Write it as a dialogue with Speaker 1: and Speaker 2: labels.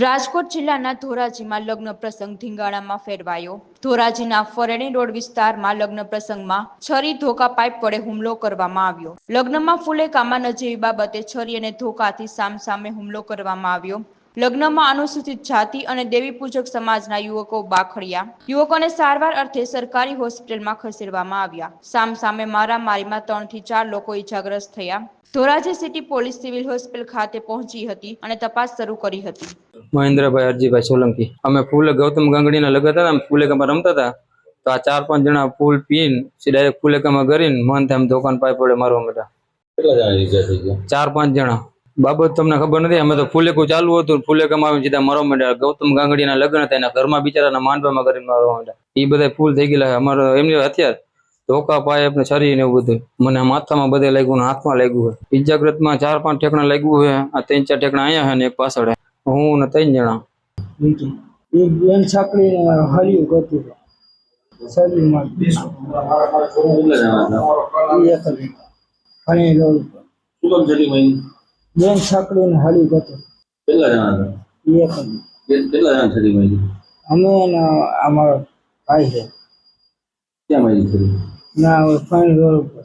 Speaker 1: રાજકોટ જિલ્લાના ધોરાજીમાં લગ્ન પ્રસંગ ધીંગાણામાં ફેરવાયો। ધોરાજીના ફરેણી રોડ વિસ્તારમાં લગ્ન પ્રસંગમાં છરી ધોકા પાઇપ વડે હુમલો કરવામાં આવ્યો। લગ્નમાં ફુલેકામાં ન જેવી બાબતે છરી અને ધોકાથી સામસામે હુમલો કરવામાં આવ્યો। લગ્નમાં અનુસૂચિત જાતિ અને દેવી પૂજક સમાજના યુવકો બાખડ્યા। યુવકોને સારવાર અર્થે સરકારી હોસ્પિટલમાં ખસેડવામાં આવ્યા। સામસામે મારામારીમાં 3 થી 4 લોકો ઈજાગ્રસ્ત થયા। Dhoraji city police civil hospital ખાતે પહોંચી હતી અને તપાસ શરૂ કરી હતી।
Speaker 2: મહેન્દ્રભાઈ અરજીભાઈ સોલંકી અમે ફૂલે ગૌતમ ગાંગડીના લગતા હતા, ફૂલેકામાં રમતા હતા તો આ 4-5 જણા ફૂલ પીને ડાયરેક્ટ ફૂલેકામાં કરીને મન તેમ દુકાન પાઇપ વડે મારવા માંડ્યા।
Speaker 3: કેટલા જણા ઈજા થઈ ગયા?
Speaker 2: 4-5 જણા બાબત તમને ખબર નથી। અમે તો ફૂલેકું ચાલુ હતું, ફૂલેકામાં આવીને સીધા મારવા માંડ્યા। ગૌતમ ગાંગડીના લગ્ન હતા, એના ઘરમાં બિચારાના માંડવામાં કરીને મારવા માંડ્યા। એ બધા ફૂલ થઈ ગયેલા। અમારો એમની હથિયાર ધોકા પાઇપ ને છરી ને એવું બધું મને માથામાં બધે લાગ્યું ને હાથમાં લાગ્યું છે। ઈજાગ્રસ્તમાં 4-5 ઠેકણા લાગ્યું છે। આ 3-4 ઠેકણા અહીંયા છે ને એક પાછળ છે। હું ને 3 જણા
Speaker 4: એક બેન છાકરી હળ્યું કરતી શરીરમાં
Speaker 3: કેટલા જણા હતા?
Speaker 4: ઘણી લોક
Speaker 3: શું કામ છરી મારી?
Speaker 4: બેન છાકરીને હળ્યું કરતી
Speaker 3: કેટલા જણા હતા? કેટલા જણા છરી મારી?
Speaker 4: અમે ને અમારો ભાઈ છે
Speaker 3: ક્યાં મારી છરી?
Speaker 4: ના ફાઈન રોડ ઉપર